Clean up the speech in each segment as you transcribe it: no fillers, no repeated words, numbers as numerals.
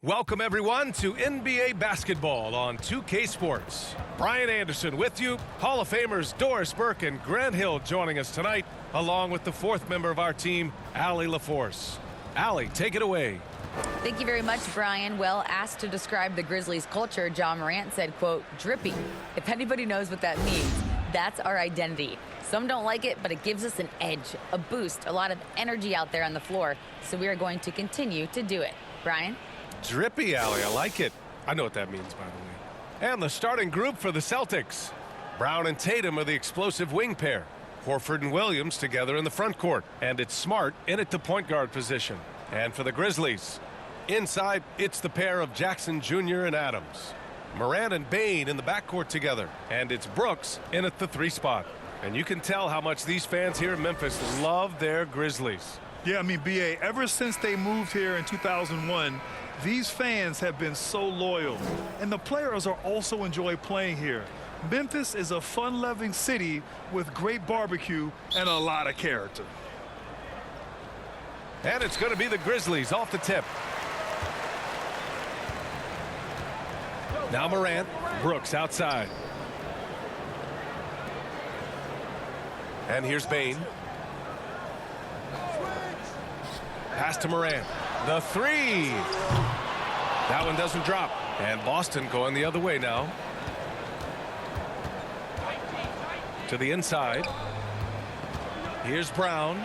Welcome, everyone, to NBA basketball on 2K Sports. Brian Anderson with you. Hall of Famers Doris Burke and Grant Hill joining us tonight, along with the fourth member of our team, Allie LaForce. Allie, take it away. Thank you very much, Brian. Well, asked to describe the Grizzlies' culture, Ja Morant said, quote, drippy. If anybody knows what that means, that's our identity. Some don't like it, but it gives us an edge, a boost, a lot of energy out there on the floor. So we are going to continue to do it. Brian? Drippy, Allie. I like it. I know what that means, by the way. And the starting group for the Celtics. Brown and Tatum are the explosive wing pair. Horford and Williams together in the front court. And it's Smart in at the point guard position. And for the Grizzlies, inside, it's the pair of Jackson Jr. and Adams. Morant and Bane in the backcourt together. And it's Brooks in at the 3 spot. And you can tell how much these fans here in Memphis love their Grizzlies. Yeah, I mean, B.A., ever since they moved here in 2001, these fans have been so loyal. And the players are also enjoy playing here. Memphis is a fun-loving city with great barbecue and a lot of character. And it's going to be the Grizzlies off the tip. Now Morant, Brooks outside. And here's Bane. Pass to Morant. The 3. That one doesn't drop. And Boston going the other way now. To the inside. Here's Brown.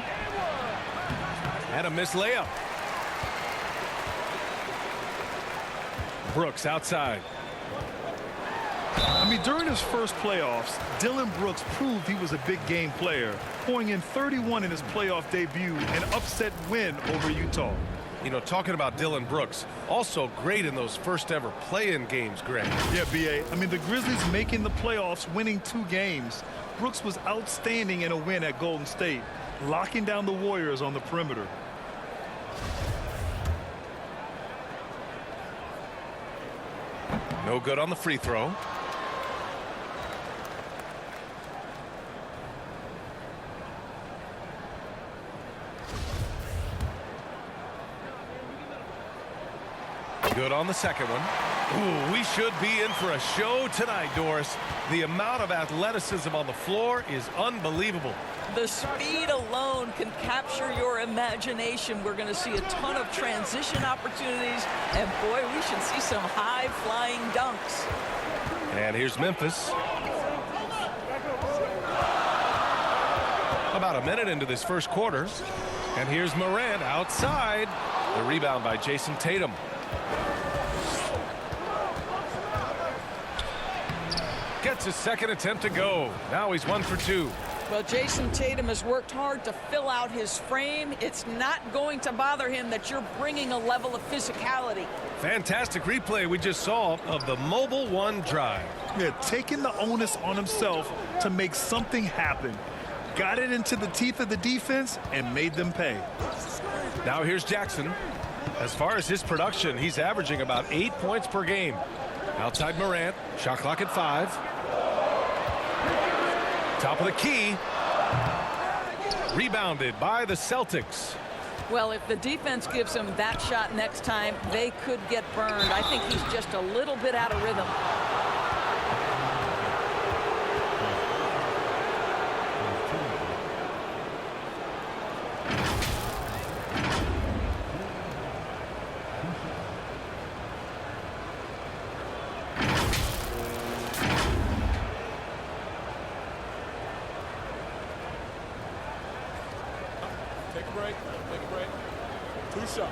And a missed layup. Brooks outside. I mean, during his first playoffs, Dillon Brooks proved he was a big game player, pouring in 31 in his playoff debut, an upset win over Utah. You know, talking about Dillon Brooks, also great in those first ever play-in games, Greg. Yeah, B.A. I mean, the Grizzlies making the playoffs, winning 2 games. Brooks was outstanding in a win at Golden State, locking down the Warriors on the perimeter. No good on the free throw. Good on the second one. Ooh, we should be in for a show tonight, Doris. The amount of athleticism on the floor is unbelievable. The speed alone can capture your imagination. We're going to see a ton of transition opportunities, and boy, we should see some high-flying dunks. And here's Memphis. About a minute into this first quarter. And here's Morant outside. The rebound by Jayson Tatum. Gets his second attempt to go. Now he's 1 for 2. Well, Jayson Tatum has worked hard to fill out his frame. It's not going to bother him that you're bringing a level of physicality. Fantastic replay we just saw of the mobile 1 drive. Yeah, taking the onus on himself to make something happen. Got it into the teeth of the defense and made them pay. Now here's Jackson. As far as his production, he's averaging about 8 points per game. Outside Morant, shot clock at 5. Top of the key. Rebounded by the Celtics. Well, if the defense gives him that shot next time, they could get burned. I think he's just a little bit out of rhythm. Take a break. Take a break. 2 shots.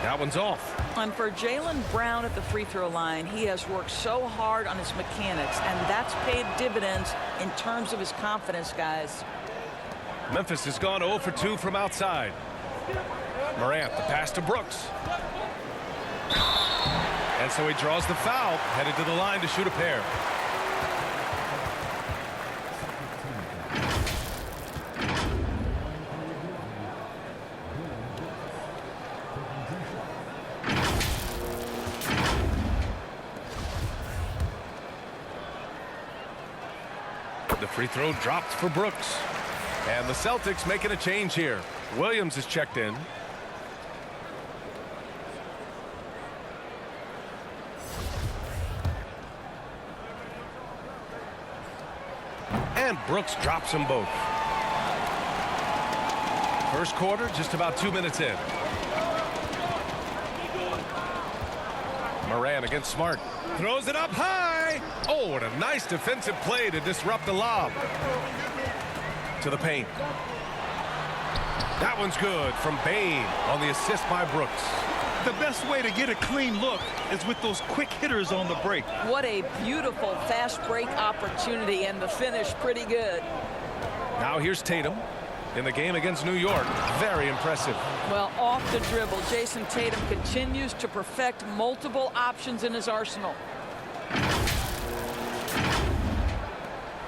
That one's off. And for Jaylen Brown at the free throw line, he has worked so hard on his mechanics, and that's paid dividends in terms of his confidence, guys. Memphis has gone 0 for 2 from outside. Morant, the pass to Brooks. And so he draws the foul, headed to the line to shoot a pair. free throw dropped for Brooks. And the Celtics making a change here. Williams is checked in. And Brooks drops them both. First quarter, just about 2 minutes in. Moran against Smart. Throws it up high. Oh, what a nice defensive play to disrupt the lob. To the paint. That one's good from Bain on the assist by Brooks. The best way to get a clean look is with those quick hitters on the break. What a beautiful fast break opportunity, and the finish pretty good. Now here's Tatum in the game against New York. Very impressive. Well, off the dribble, Jayson Tatum continues to perfect multiple options in his arsenal.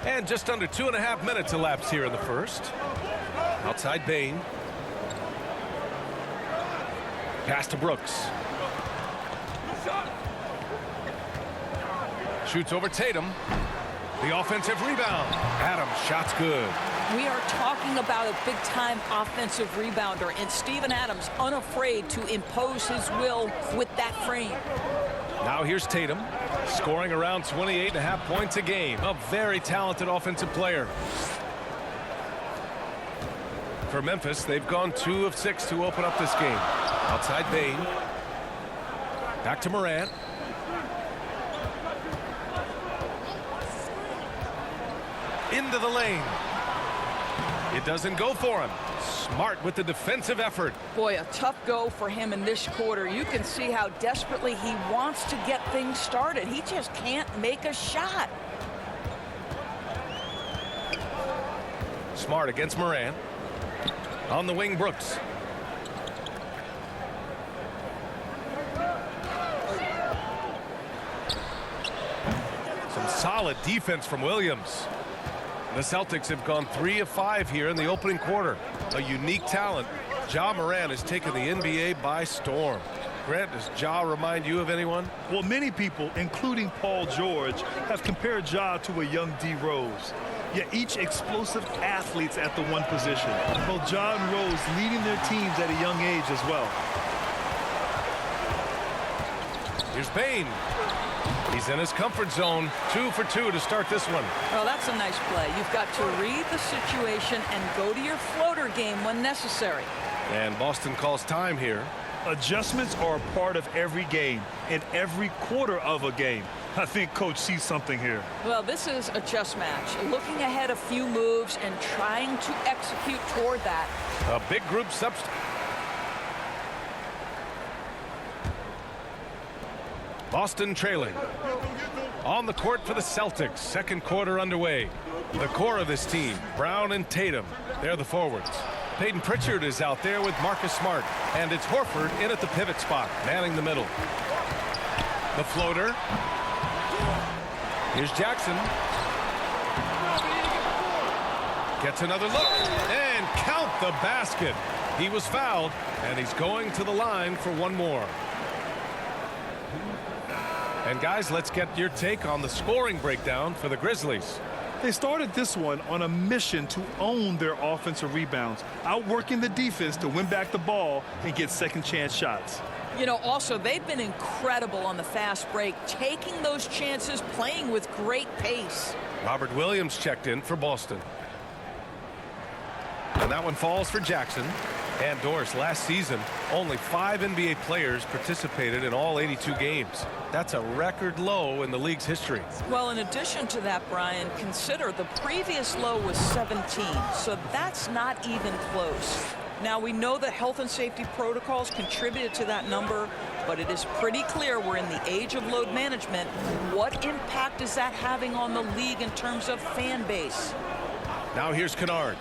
And just under 2.5 minutes elapsed here in the first. Outside Bain. Pass to Brooks. Shoots over Tatum. The offensive rebound. Adams, shot's good. We are talking about a big-time offensive rebounder, and Steven Adams unafraid to impose his will with that frame. Now here's Tatum, scoring around 28.5 points a game. A very talented offensive player. For Memphis, they've gone 2 of 6 to open up this game. Outside Bain. Back to Morant. Into the lane. It doesn't go for him. Smart with the defensive effort. Boy, a tough go for him in this quarter. You can see how desperately he wants to get things started. He just can't make a shot. Smart against Morant. On the wing, Brooks. Some solid defense from Williams. The Celtics have gone 3 of 5 here in the opening quarter. A unique talent. Ja Morant has taken the NBA by storm. Grant, does Ja remind you of anyone? Well, many people, including Paul George, have compared Ja to a young D. Rose. Yet each explosive athletes at the one position. Both Ja and Rose leading their teams at a young age as well. Here's Bain. He's in his comfort zone. 2 for 2 to start this one. Well, that's a nice play. You've got to read the situation and go to your floater game when necessary. And Boston calls time here. Adjustments are a part of every game, in every quarter of a game. I think Coach sees something here. Well, this is a chess match. Looking ahead a few moves and trying to execute toward that. A big group substitute. Boston trailing. On the court for the Celtics. Second quarter underway. The core of this team, Brown and Tatum. They're the forwards. Peyton Pritchard is out there with Marcus Smart. And it's Horford in at the pivot spot, manning the middle. The floater. Here's Jackson. Gets another look. And count the basket. He was fouled, and he's going to the line for one more. And guys, let's get your take on the scoring breakdown for the Grizzlies. They started this one on a mission to own their offensive rebounds, outworking the defense to win back the ball and get second chance shots. You know, also, they've been incredible on the fast break, taking those chances, playing with great pace. Robert Williams checked in for Boston. And that one falls for Jackson. And Doris, last season, only 5 NBA players participated in all 82 games. That's a record low in the league's history. Well, in addition to that, Brian, consider the previous low was 17, so that's not even close. Now, we know that health and safety protocols contributed to that number, but it is pretty clear we're in the age of load management. What impact is that having on the league in terms of fan base? Now here's Kennard.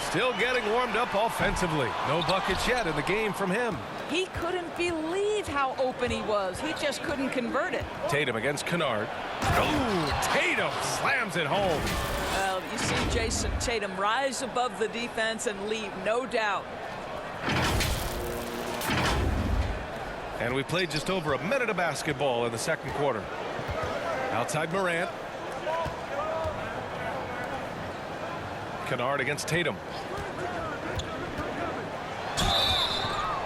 Still getting warmed up offensively. No buckets yet in the game from him. He couldn't believe how open he was. He just couldn't convert it. Tatum against Kennard. Oh, Tatum slams it home. Well, you see Jayson Tatum rise above the defense and leave, no doubt. And we played just over a minute of basketball in the second quarter. Outside Morant. Kennard against Tatum.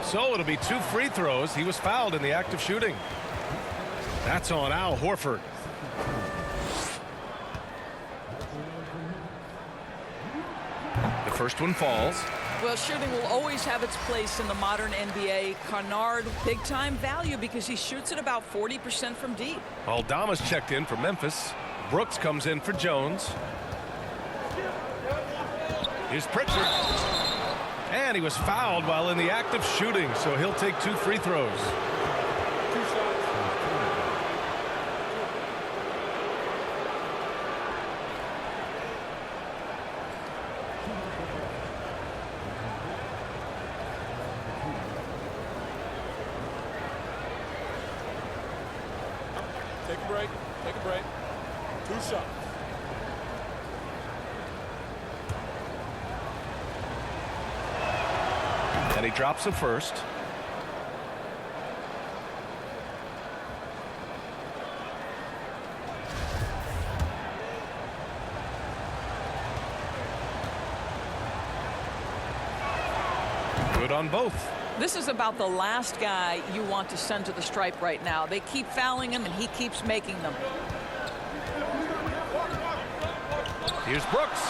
So it'll be 2 free throws. He was fouled in the act of shooting. That's on Al Horford. The first one falls. Well, shooting will always have its place in the modern NBA. Kennard, big-time value because he shoots at about 40% from deep. Aldama's checked in for Memphis. Brooks comes in for Jones. Here's Pritchard. And he was fouled while in the act of shooting, so he'll take 2 free throws. 2 shots. Take a break. Take a break. 2 shots. And he drops the first. Good on both. This is about the last guy you want to send to the stripe right now. They keep fouling him, and he keeps making them. Here's Brooks.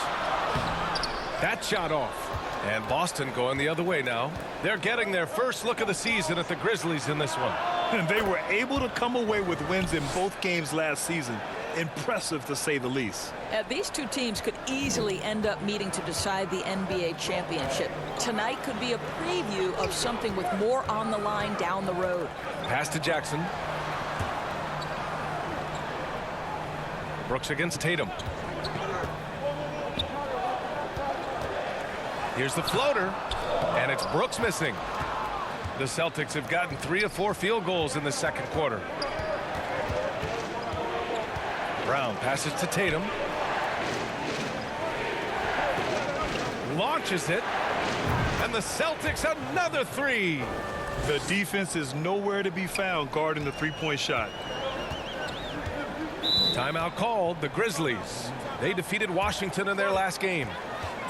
That shot off. And Boston going the other way now. They're getting their first look of the season at the Grizzlies in this one. And they were able to come away with wins in both games last season. Impressive, to say the least. These two teams could easily end up meeting to decide the NBA championship. Tonight could be a preview of something with more on the line down the road. Pass to Jackson. Brooks against Tatum. Here's the floater, and it's Brooks missing. The Celtics have gotten 3 of 4 field goals in the second quarter. Brown passes to Tatum. Launches it, and the Celtics another 3. The defense is nowhere to be found guarding the three-point shot. Timeout called. The Grizzlies. They defeated Washington in their last game.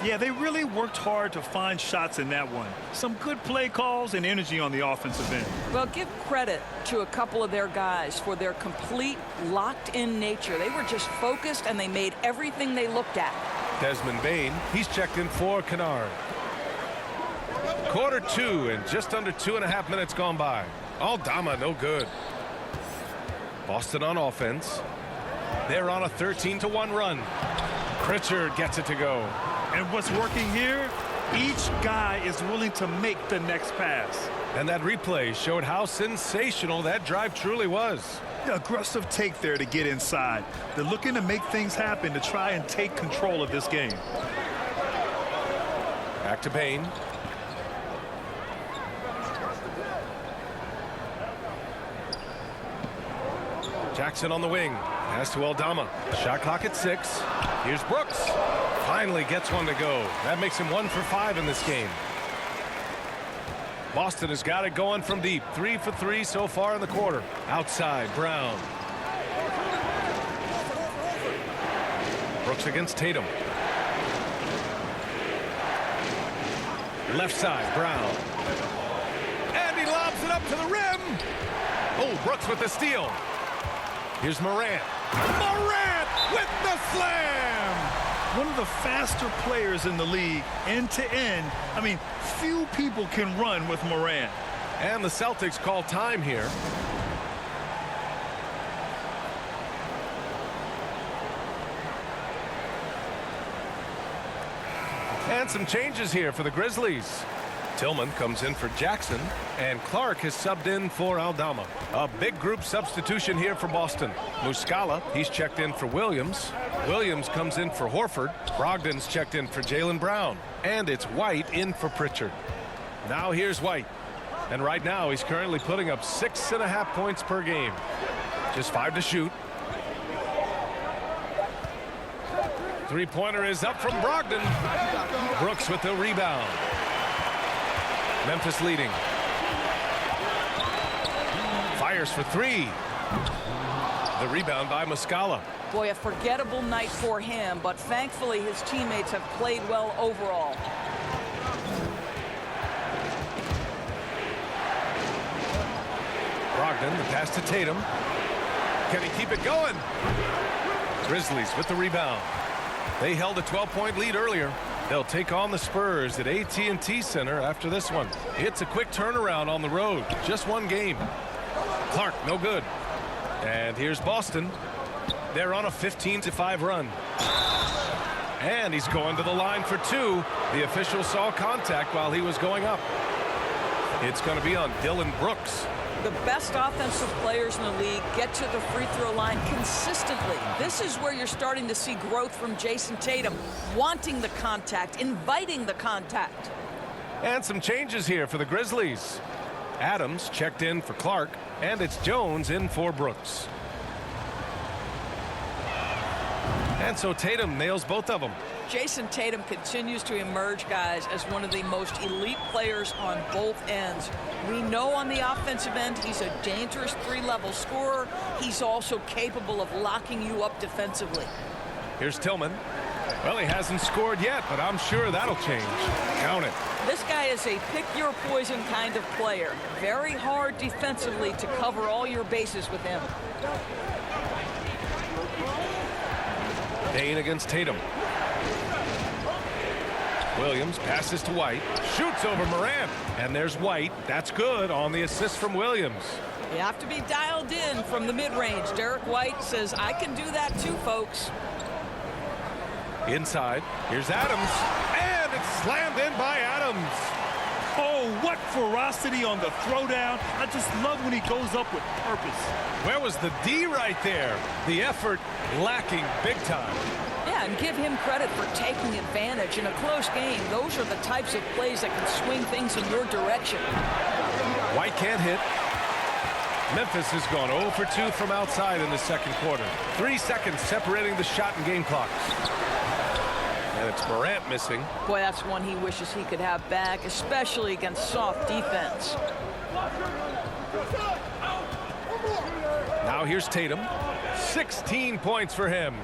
Yeah, they really worked hard to find shots in that one. Some good play calls and energy on the offensive end. Well, give credit to a couple of their guys for their complete locked-in nature. They were just focused, and they made everything they looked at. Desmond Bane, he's checked in for Kennard. Quarter 2 and just under 2.5 minutes gone by. Aldama no good. Boston on offense. They're on a 13-1 run. Pritchard gets it to go. And what's working here, each guy is willing to make the next pass. And that replay showed how sensational that drive truly was. Aggressive take there to get inside. They're looking to make things happen to try and take control of this game. Back to Bane. Jackson on the wing. Pass to Aldama. Shot clock at 6. Here's Brooks. Finally gets one to go. That makes him 1 for 5 in this game. Boston has got it going from deep. 3 for 3 so far in the quarter. Outside, Brown. Brooks against Tatum. Left side, Brown. And he lobs it up to the rim. Oh, Brooks with the steal. Here's Morant. Morant with the slam. One of the faster players in the league, end to end. I mean, few people can run with Morant. And the Celtics call time here. And some changes here for the Grizzlies. Tillman comes in for Jackson, and Clark has subbed in for Aldama. A big group substitution here for Boston. Muscala, he's checked in for Williams. Williams comes in for Horford. Brogdon's checked in for Jaylen Brown. And it's White in for Pritchard. Now here's White. And right now he's currently putting up 6.5 points per game. Just 5 to shoot. Three-pointer is up from Brogdon. Brooks with the rebound. Memphis leading. Fires for 3. The rebound by Muscala. Boy, a forgettable night for him, but thankfully his teammates have played well overall. Brogdon, the pass to Tatum. Can he keep it going? Grizzlies with the rebound. They held a 12-point lead earlier. They'll take on the Spurs at AT&T Center after this one. It's a quick turnaround on the road. Just one game. Clark, no good. And here's Boston. They're on a 15-5 run. And he's going to the line for two. The official saw contact while he was going up. It's going to be on Dylan Brooks. The best offensive players in the league get to the free throw line consistently. This is where you're starting to see growth from Jayson Tatum, wanting the contact, inviting the contact. And some changes here for the Grizzlies. Adams checked in for Clark, and it's Jones in for Brooks. And so Tatum nails both of them. Jayson Tatum continues to emerge, guys, as one of the most elite players on both ends. We know on the offensive end he's a dangerous three-level scorer. He's also capable of locking you up defensively. Here's Tillman. Well, he hasn't scored yet, but I'm sure that'll change. Count it. This guy is a pick-your-poison kind of player. Very hard defensively to cover all your bases with him. Dane against Tatum. Williams passes to White, shoots over Morant, and there's White. That's good on the assist from Williams. You have to be dialed in from the mid-range. Derek White says, I can do that too, folks. Inside, here's Adams, and it's slammed in by Adams. Oh, what ferocity on the throwdown. I just love when he goes up with purpose. Where was the D right there? The effort lacking big time. Yeah, and give him credit for taking advantage in a close game. Those are the types of plays that can swing things in your direction. White can't hit. Memphis has gone 0 for 2 from outside in the second quarter. 3 seconds separating the shot and game clocks. And it's Morant missing. Boy, that's one he wishes he could have back, especially against soft defense. Now here's Tatum. 16 points for him.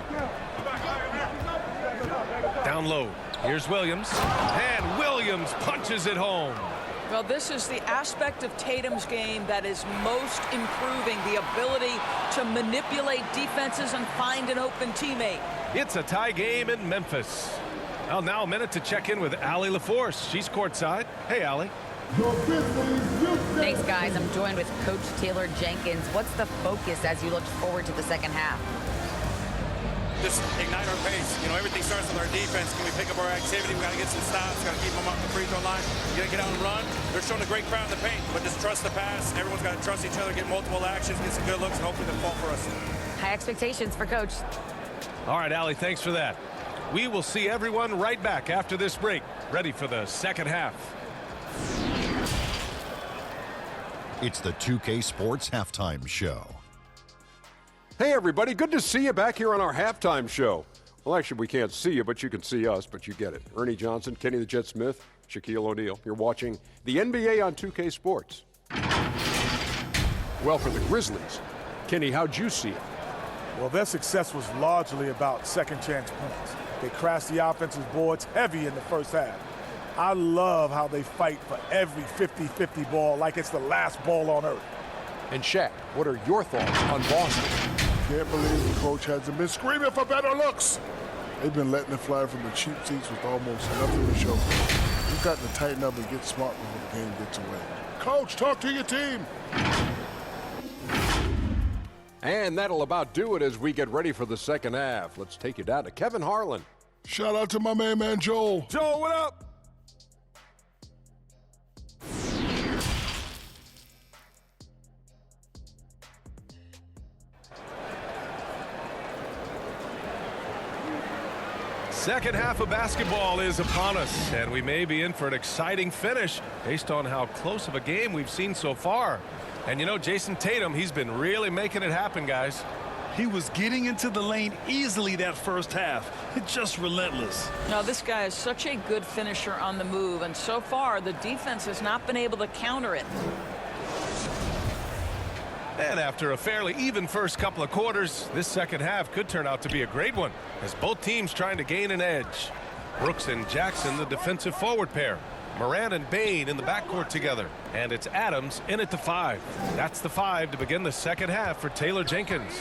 Down low. Here's Williams. And Williams punches it home. Well, this is the aspect of Tatum's game that is most improving, the ability to manipulate defenses and find an open teammate. It's a tie game in Memphis. Well, now a minute to check in with Allie LaForce. She's courtside. Hey, Allie. Thanks, guys. I'm joined with Coach Taylor Jenkins. What's the focus as you look forward to the second half? Just ignite our pace. You know, everything starts with our defense. Can we pick up our activity? We got to get some stops. Got to keep them off the free throw line. You got to get out and run. They're showing a great crowd in the paint, but just trust the pass. Everyone's got to trust each other, get multiple actions, get some good looks, and hopefully they'll fall for us. High expectations for Coach. All right, Allie, thanks for that. We will see everyone right back after this break, ready for the second half. It's the 2K Sports Halftime Show. Hey, everybody. Good to see you back here on our halftime show. Well, actually, we can't see you, but you can see us, but you get it. Ernie Johnson, Kenny the Jet Smith, Shaquille O'Neal. You're watching the NBA on 2K Sports. Well, for the Grizzlies, Kenny, how'd you see it? Well, their success was largely about second chance points. They crashed the offensive boards heavy in the first half. I love how they fight for every 50-50 ball like it's the last ball on earth. And Shaq, what are your thoughts on Boston? Can't believe the coach hasn't been screaming for better looks. They've been letting it fly from the cheap seats with almost nothing to show. You've got to tighten up and get smart before the game gets away. Coach, talk to your team. And that'll about do it as we get ready for the second half. Let's take you down to Kevin Harlan. Shout out to my man Joel. Joel, what up? Second half of basketball is upon us, and we may be in for an exciting finish based on how close of a game we've seen so far. And you know, Jayson Tatum, he's been really making it happen, guys. He was getting into the lane easily that first half. It's just relentless. Now, this guy is such a good finisher on the move, and so far the defense has not been able to counter it. And after a fairly even first couple of quarters, this second half could turn out to be a great one, as both teams trying to gain an edge. Brooks and Jackson, the defensive forward pair. Morant and Bain in the backcourt together. And it's Adams in at the 5. That's the 5 to begin the second half for Taylor Jenkins.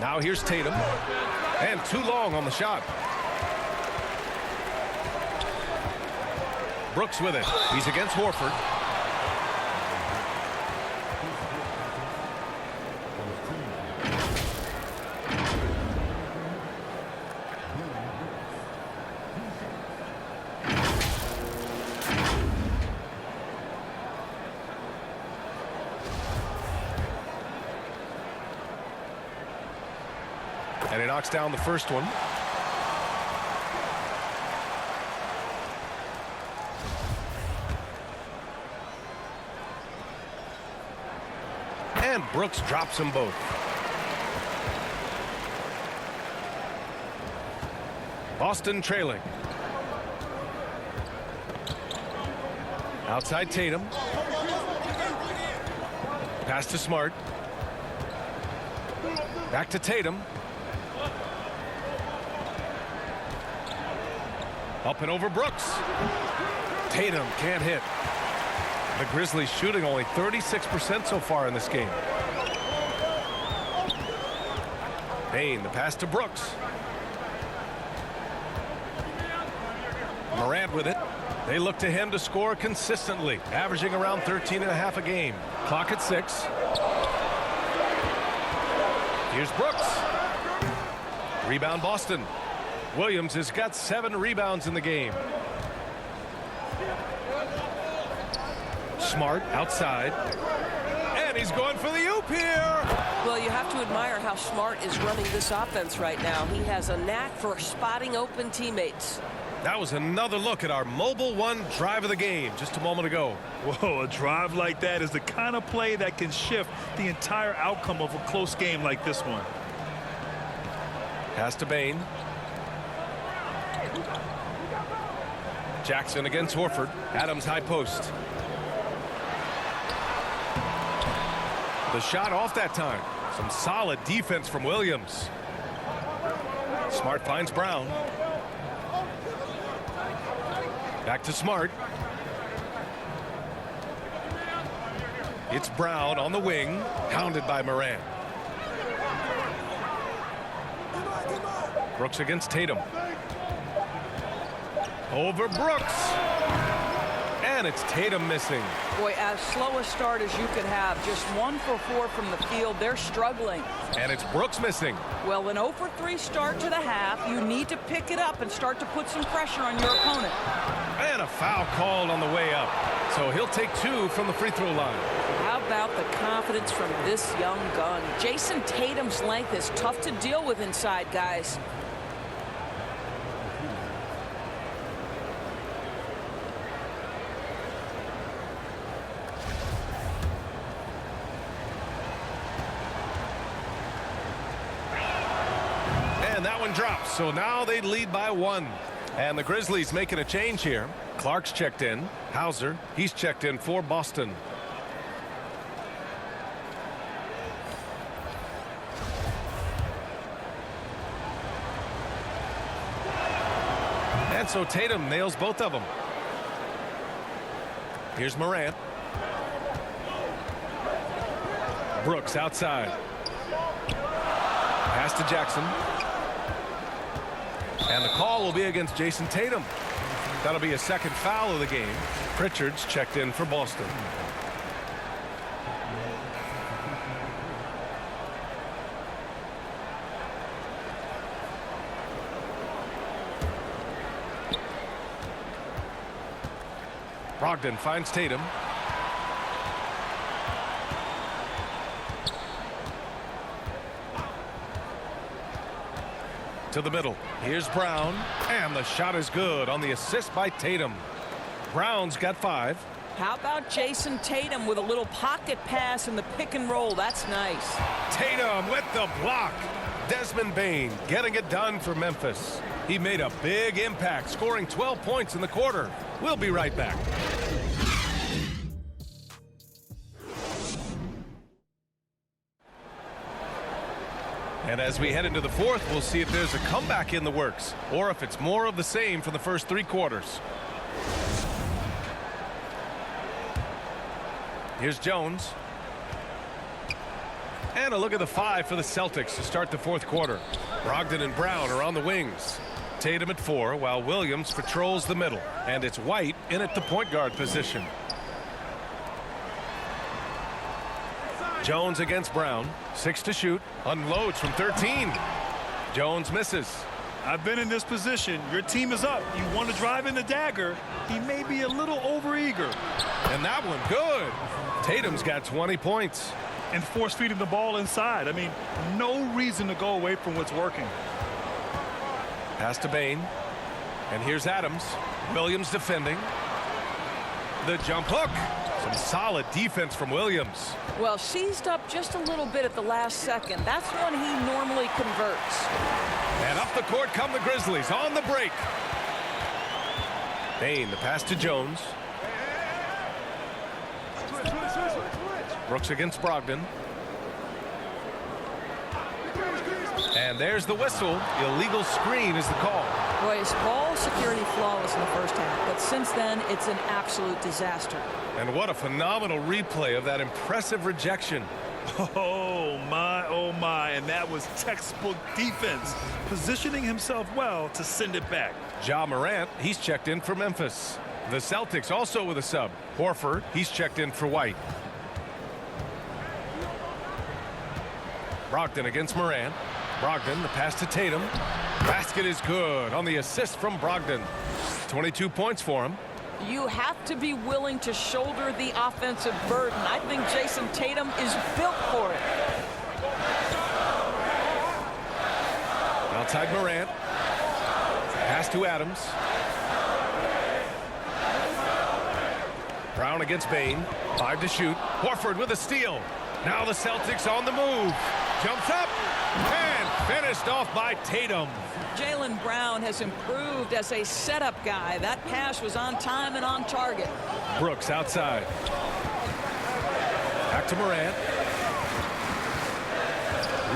Now here's Tatum. And too long on the shot. Brooks with it. He's against Horford. And he knocks down the first one. And Brooks drops them both. Boston trailing. Outside Tatum. Pass to Smart. Back to Tatum. Up and over Brooks. Tatum can't hit. The Grizzlies shooting only 36% so far in this game. Bain, the pass to Brooks. Morant with it. They look to him to score consistently, averaging around 13.5 a game. Clock at 6. Here's Brooks. Rebound Boston. Williams has got 7 rebounds in the game. Smart outside. And he's going for the oop here. Well, you have to admire how Smart is running this offense right now. He has a knack for spotting open teammates. That was another look at our Mobile One drive of the game just a moment ago. Whoa, a drive like that is the kind of play that can shift the entire outcome of a close game like this one. Pass to Bain. Jackson against Horford. Adams high post. The shot off that time. Some solid defense from Williams. Smart finds Brown. Back to Smart. It's Brown on the wing, hounded by Morant. Brooks against Tatum. Over Brooks. And it's Tatum missing. Boy, as slow a start as you could have. Just 1 for 4 from the field. They're struggling. And it's Brooks missing. Well, an 0 for 3 start to the half. You need to pick it up and start to put some pressure on your opponent. And a foul called on the way up. So he'll take 2 from the free throw line. How about the confidence from this young gun? Jayson Tatum's length is tough to deal with inside, guys. And that one drops. So now they lead by 1. And the Grizzlies making a change here. Clark's checked in. Hauser, he's checked in for Boston. And so Tatum nails both of them. Here's Morant. Brooks outside. Pass to Jackson. And the call will be against Jayson Tatum. That'll be a second foul of the game. Pritchard's checked in for Boston. Brogdon finds Tatum. To the middle. Here's Brown. And the shot is good on the assist by Tatum. Brown's got 5. How about Jayson Tatum with a little pocket pass in the pick and roll? That's nice. Tatum with the block. Desmond Bain getting it done for Memphis. He made a big impact, scoring 12 points in the quarter. We'll be right back. And as we head into the fourth, we'll see if there's a comeback in the works or if it's more of the same for the first 3 quarters. Here's Jones. And a look at the 5 for the Celtics to start the fourth quarter. Brogdon and Brown are on the wings. Tatum at 4 while Williams patrols the middle. And it's White in at the point guard position. Jones against Brown. 6 to shoot. Unloads from 13. Jones misses. I've been in this position. Your team is up. You want to drive in the dagger. He may be a little overeager. And that one good. Tatum's got 20 points. And force feeding the ball inside. I mean, no reason to go away from what's working. Pass to Bain. And here's Adams. Williams defending. The jump hook. Some solid defense from Williams. Well, seized up just a little bit at the last second. That's when he normally converts. And up the court come the Grizzlies on the break. Bain, the pass to Jones. Brooks against Brogdon. And there's the whistle. Illegal screen is the call. Royce, ball security flawless in the first half, but since then it's an absolute disaster. And what a phenomenal replay of that impressive rejection. Oh my, and that was textbook defense, positioning himself well to send it back. Ja Morant, he's checked in for Memphis. The Celtics also with a sub. Horford, he's checked in for White. Brogdon against Morant. Brogdon, the pass to Tatum. Basket is good on the assist from Brogdon. 22 points for him. You have to be willing to shoulder the offensive burden. I think Jayson Tatum is built for it. Outside Morant. Pass to Adams. Brown against Bain. 5 to shoot. Horford with a steal. Now the Celtics on the move. Jumps up and finished off by Tatum. Jaylen Brown has improved as a setup guy. That pass was on time and on target. Brooks outside. Back to Morant.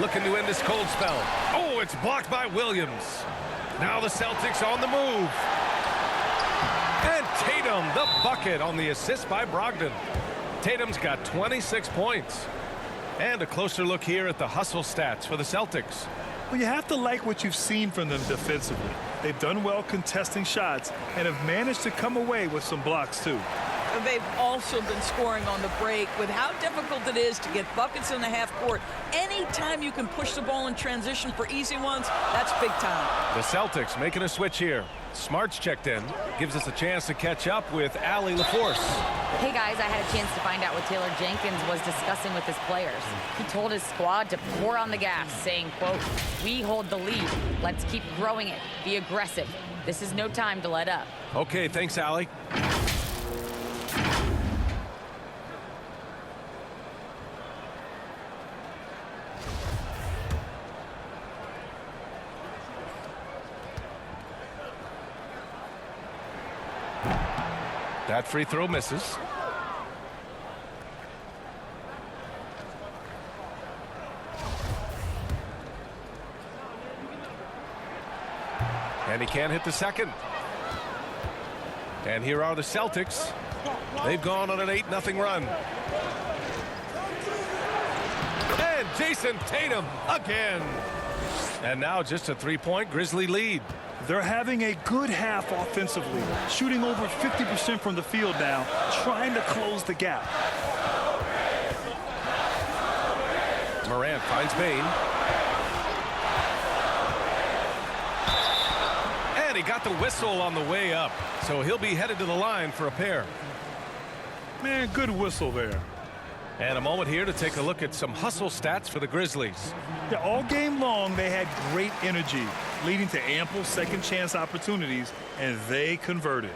Looking to end this cold spell. Oh, it's blocked by Williams. Now the Celtics on the move. And Tatum, the bucket on the assist by Brogdon. Tatum's got 26 points. And a closer look here at the hustle stats for the Celtics. Well, you have to like what you've seen from them defensively. They've done well contesting shots and have managed to come away with some blocks too. They've also been scoring on the break. With how difficult it is to get buckets in the half court, anytime you can push the ball in transition for easy ones, that's big time. The Celtics making a switch here. Smart's checked in. Gives us a chance to catch up with Allie LaForce. Hey guys, I had a chance to find out what Taylor Jenkins was discussing with his players. He told his squad to pour on the gas, saying, quote, "We hold the lead. Let's keep growing it. Be aggressive. This is no time to let up." Okay, thanks, Allie. That free throw misses. And he can't hit the second. And here are the Celtics. They've gone on an 8-0 run. And Jayson Tatum again. And now just a 3-point Grizzly lead. They're having a good half offensively, shooting over 50% from the field now, trying to close the gap. Morant finds Bain. And he got the whistle on the way up, so he'll be headed to the line for a pair. Man, good whistle there. And a moment here to take a look at some hustle stats for the Grizzlies. Yeah, all game long, they had great energy, leading to ample second chance opportunities, and they converted.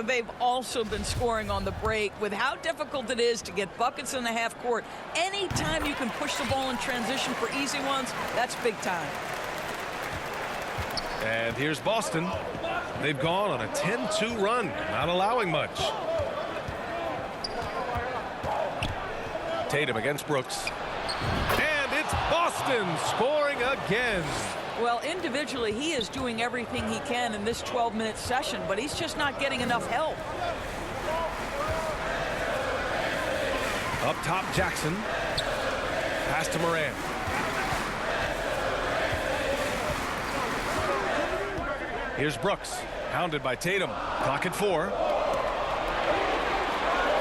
They've also been scoring on the break. With how difficult it is to get buckets in the half court, anytime you can push the ball in transition for easy ones, that's big time. And here's Boston. They've gone on a 10-2 run, not allowing much. Tatum against Brooks. And it's Boston Boston scoring again. Well, individually, he is doing everything he can in this 12-minute session, but he's just not getting enough help. Up top, Jackson. Pass to Morant. Here's Brooks, hounded by Tatum. Clock at 4.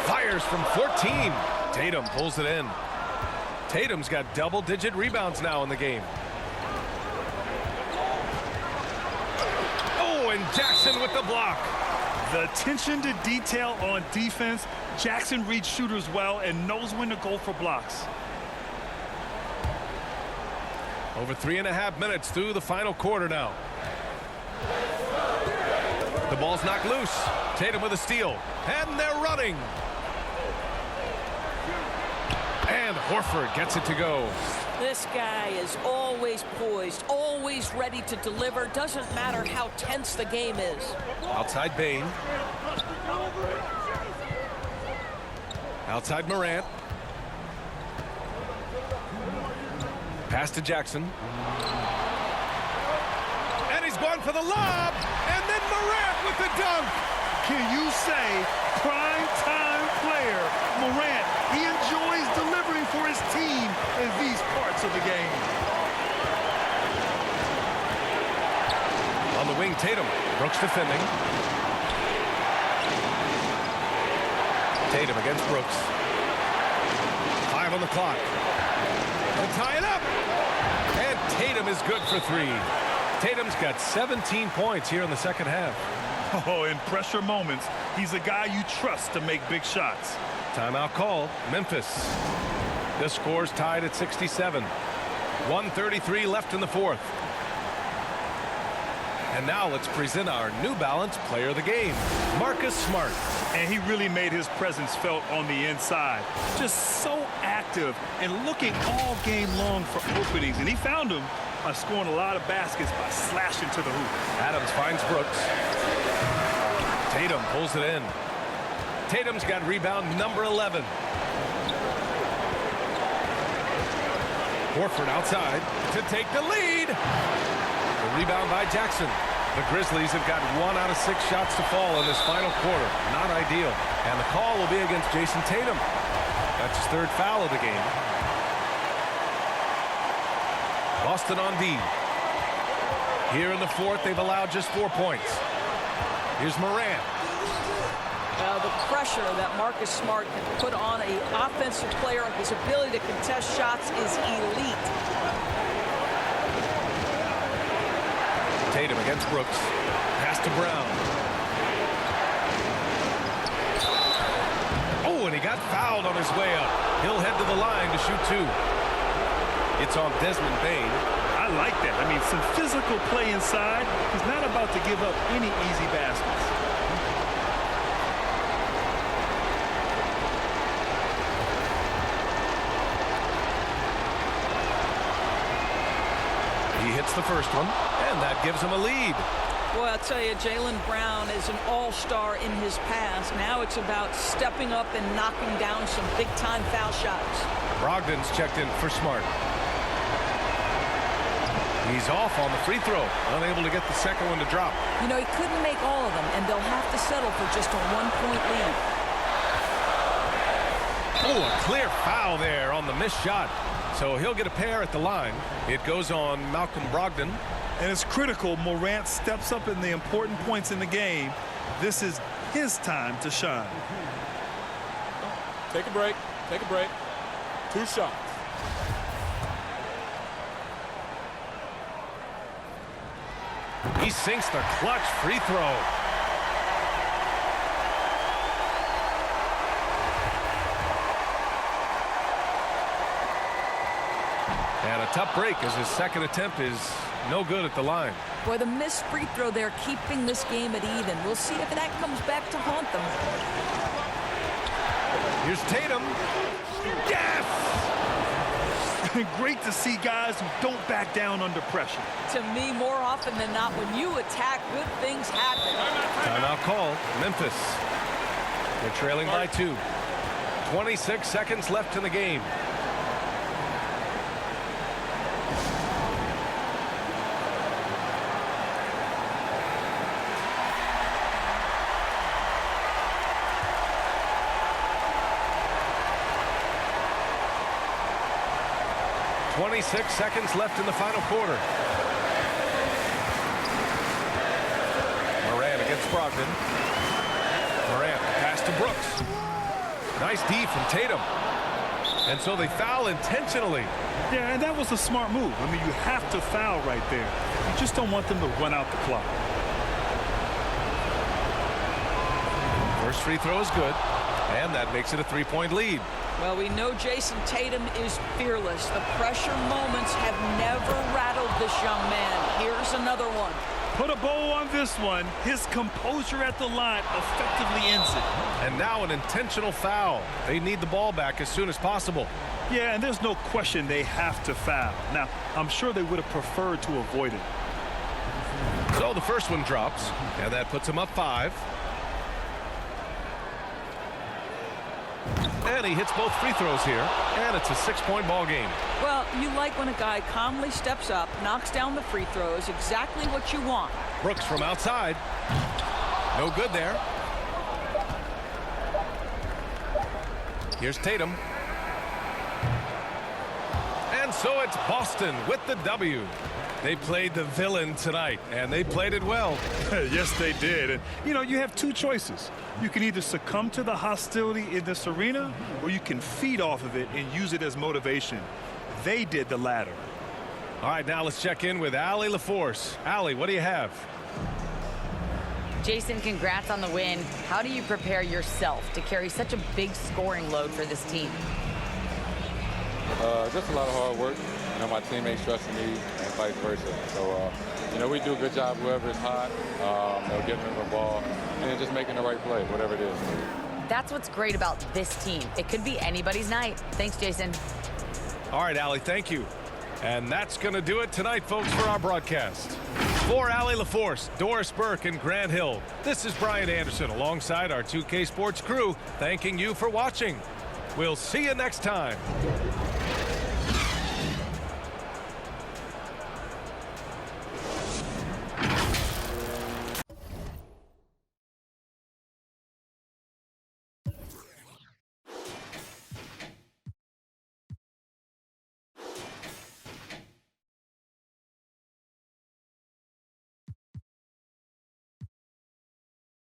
Fires from 14. Tatum pulls it in. Tatum's got double-digit rebounds now in the game. Oh, and Jackson with the block. The attention to detail on defense. Jackson reads shooters well and knows when to go for blocks. Over 3.5 minutes through the final quarter now. The ball's knocked loose. Tatum with a steal. And they're running. And Horford gets it to go. This guy is always poised, always ready to deliver. Doesn't matter how tense the game is. Outside Bain. Outside Morant. Pass to Jackson. And he's going for the lob. And then Morant with the dunk. Can you say prime time player? Morant, he enjoys delivering for his team in these parts of the game. On the wing, Tatum. Brooks defending. Tatum against Brooks. 5 on the clock. To tie it up. And Tatum is good for 3. Tatum's got 17 points here in the second half. Oh, in pressure moments, he's a guy you trust to make big shots. Timeout call. Memphis. This score's tied at 67. 1:33 left in the fourth. And now let's present our New Balance player of the game, Marcus Smart. And he really made his presence felt on the inside. Just so active and looking all game long for openings. And he found them by scoring a lot of baskets by slashing to the hoop. Adams finds Brooks. Tatum pulls it in. Tatum's got rebound number 11. Horford outside to take the lead. The rebound by Jackson. The Grizzlies have got 1 out of 6 shots to fall in this final quarter. Not ideal. And the call will be against Jayson Tatum. That's his 3rd foul of the game. Boston on D. Here in the fourth, they've allowed just 4 points. Here's Morant. The pressure that Marcus Smart can put on an offensive player, his ability to contest shots is elite. Tatum against Brooks. Pass to Brown. Oh, and he got fouled on his way up. He'll head to the line to shoot 2. It's on Desmond Bain. I like that. I mean, some physical play inside. He's not about to give up any easy baskets. He hits the first one, and that gives him a lead. Boy, I'll tell you, Jaylen Brown is an all-star in his past. Now it's about stepping up and knocking down some big-time foul shots. Brogdon's checked in for Smart. He's off on the free throw, unable to get the second one to drop. You know, he couldn't make all of them, and they'll have to settle for just a 1-point lead. Oh, a clear foul there on the missed shot. So he'll get a pair at the line. It goes on Malcolm Brogdon. And it's critical Morant steps up in the important points in the game. This is his time to shine. Take a break. Take a break. 2 shots. He sinks the clutch free throw. And a tough break as his second attempt is no good at the line. Boy, the missed free throw there keeping this game at even. We'll see if that comes back to haunt them. Here's Tatum. Yes! Great to see guys who don't back down under pressure. To me, more often than not, when you attack, good things happen. Timeout called. Memphis. They're trailing by 2. 26 seconds left in the game. 26 seconds left in the final quarter. Morant against Brogdon. Morant pass to Brooks. Nice D from Tatum. And so they foul intentionally. Yeah, and that was a smart move. I mean, you have to foul right there. You just don't want them to run out the clock. First free throw is good, and that makes it a 3-point lead. Well, we know Jayson Tatum is fearless. The pressure moments have never rattled this young man. Here's another one. Put a bow on this one. His composure at the line effectively ends it. And now an intentional foul. They need the ball back as soon as possible. Yeah, and there's no question they have to foul. Now, I'm sure they would have preferred to avoid it. So the first one drops, and that puts him up 5. And he hits both free throws here, and it's a 6-point ball game. Well, you like when a guy calmly steps up, knocks down the free throws, exactly what you want. Brooks from outside. No good there. Here's Tatum. And so it's Boston with the W. They played the villain tonight, and they played it well. Yes, they did. And, you know, you have two choices. You can either succumb to the hostility in this arena, or you can feed off of it and use it as motivation. They did the latter. All right, now let's check in with Allie LaForce. Allie, what do you have? Jason, congrats on the win. How do you prepare yourself to carry such a big scoring load for this team? Just a lot of hard work. You know, my teammates trusting me and vice versa. So, you know, we do a good job whoever is hot, you know, giving them the ball and just making the right play, whatever it is. That's what's great about this team. It could be anybody's night. Thanks, Jason. All right, Allie, thank you. And that's going to do it tonight, folks, for our broadcast. For Allie LaForce, Doris Burke, and Grant Hill, this is Brian Anderson alongside our 2K Sports crew, thanking you for watching. We'll see you next time.